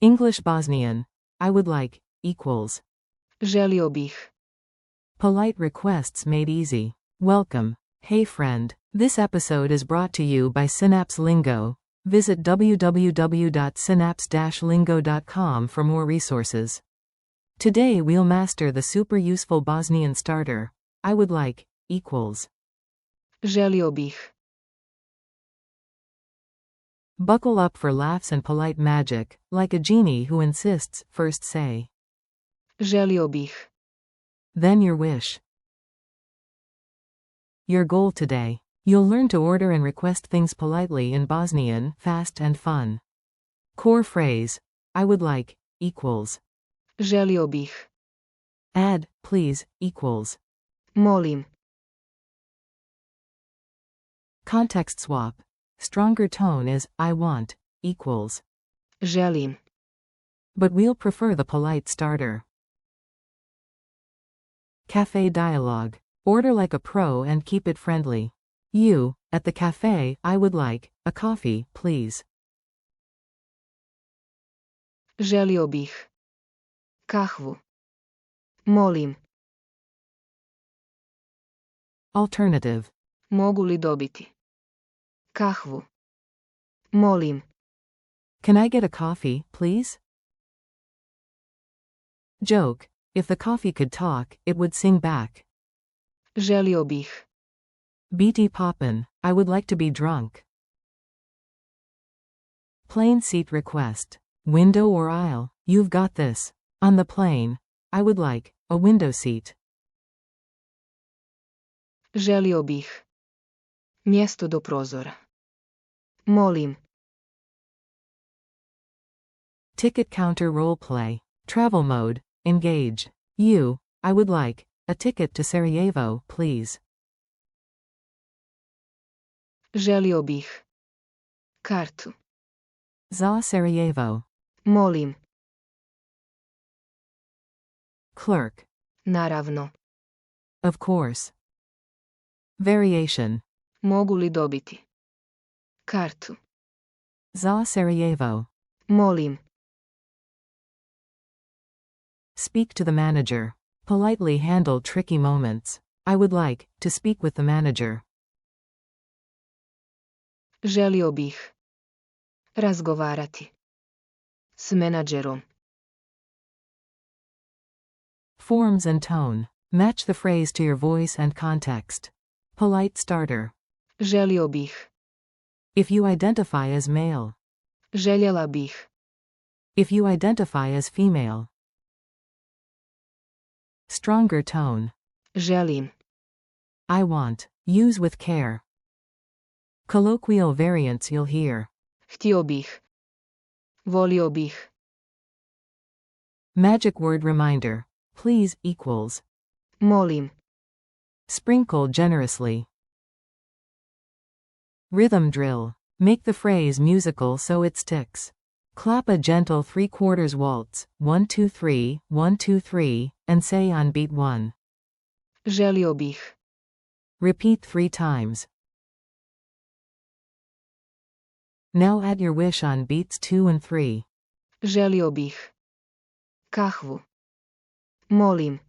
English Bosnian. I would like, equals. Želio bih. Polite requests made easy. Welcome. Hey friend. This episode is brought to you by Synapse Lingo. Visit www.synapse-lingo.com for more resources. Today we'll master the super useful Bosnian starter. I would like, equals. Želio bih. Buckle up for laughs and polite magic, like a genie who insists. First say. Želio bih. Then your wish. Your goal today. You'll learn to order and request things politely in Bosnian, fast and fun. Core phrase. I would like, equals. Želio bih. Add, please, equals. Molim. Context swap. Stronger tone is, I want, equals. Želim. But we'll prefer the polite starter. Cafe dialogue. Order like a pro and keep it friendly. You, at the cafe, I would like, a coffee, please. Želio bih. Kahvu. Molim. Alternative. Mogu li dobiti? Kahvu. Molim. Can I get a coffee, please? Joke. If the coffee could talk, it would sing back. Želio bih. BT Poppin', I would like to be drunk. Plane seat request. Window or aisle, you've got this. On the plane, I would like, a window seat. Želio bih. Mjesto do prozora. Molim. Ticket counter role play. Travel mode, engage. You, I would like, a ticket to Sarajevo, please. Želio bih. Kartu. Za Sarajevo. Molim. Clerk. Naravno. Of course. Variation. Mogu li dobiti? Kartu. Za Sarajevo. Molim. Speak to the manager. Politely handle tricky moments. I would like, to speak with the manager. Želio bih. Razgovarati. S menadžerom. Forms and tone. Match the phrase to your voice and context. Polite starter. Želio bih. If you identify as male. Željela bih. If you identify as female. Stronger tone. Želim. I want. Use with care. Colloquial variants you'll hear. Htio bih. Volio bih. Magic word reminder. Please, equals. Molim. Sprinkle generously. Rhythm drill. Make the phrase musical so it sticks. Clap a gentle 3/4 waltz, 1 2 3, 1 2 3, and say on beat 1. Želio bih. Repeat 3 times. Now add your wish on beats 2 and 3. Želio bih. Kahvu. Molim.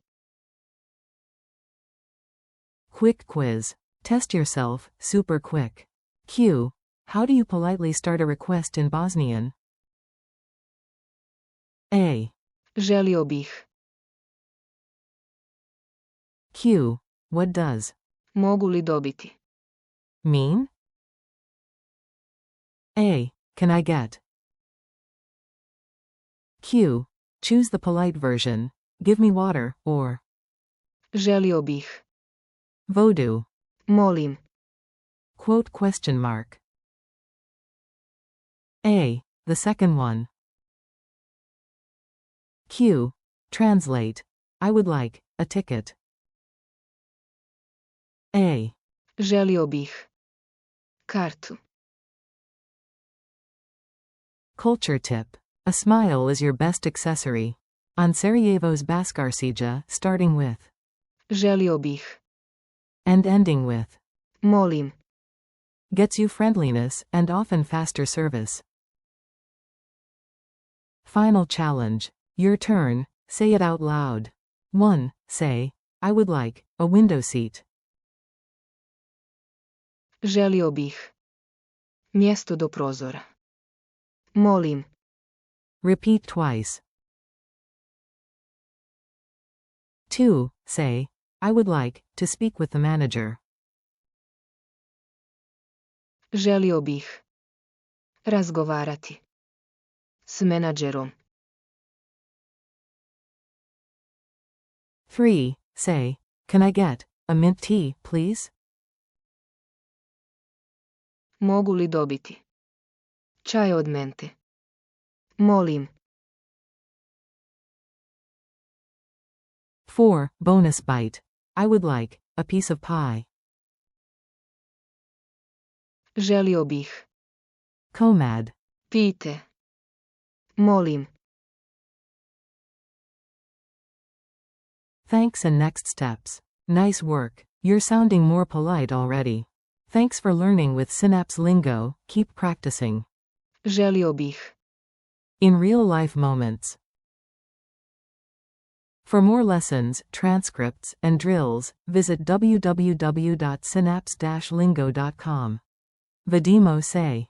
Quick quiz. Test yourself, super quick. Q. How do you politely start a request in Bosnian? A. Želio bih. Q. What does Mogu li dobiti? mean? A. Can I get? Q. Choose the polite version. Give me water, or Želio bih. voodoo. Molim. Quote question mark. A. The second one. Q. Translate. I would like, a ticket. A. Želio bih. Kartu. Culture tip. A smile is your best accessory. On Sarajevo's Baskarsiđa, starting with Želio bih. and ending with Molim. gets you friendliness and often faster service. Final challenge. Your turn, say it out loud. 1. Say, I would like a window seat. Želio bih. Mjesto do prozora. Molim. Repeat twice. 2. Say, I would like to speak with the manager. Želio bih. Razgovarati. S menadžerom. 3. Say, can I get a mint tea, please? Mogu li dobiti? Čaj od mente. Molim. 4. Bonus bite. I would like a piece of pie. Želio bih. Comad. Pite. Molim. Thanks and next steps. Nice work. You're sounding more polite already. Thanks for learning with Synapse Lingo. Keep practicing. Želio bih. In real-life moments. For more lessons, transcripts, and drills, visit www.synapse-lingo.com. Vedimo se.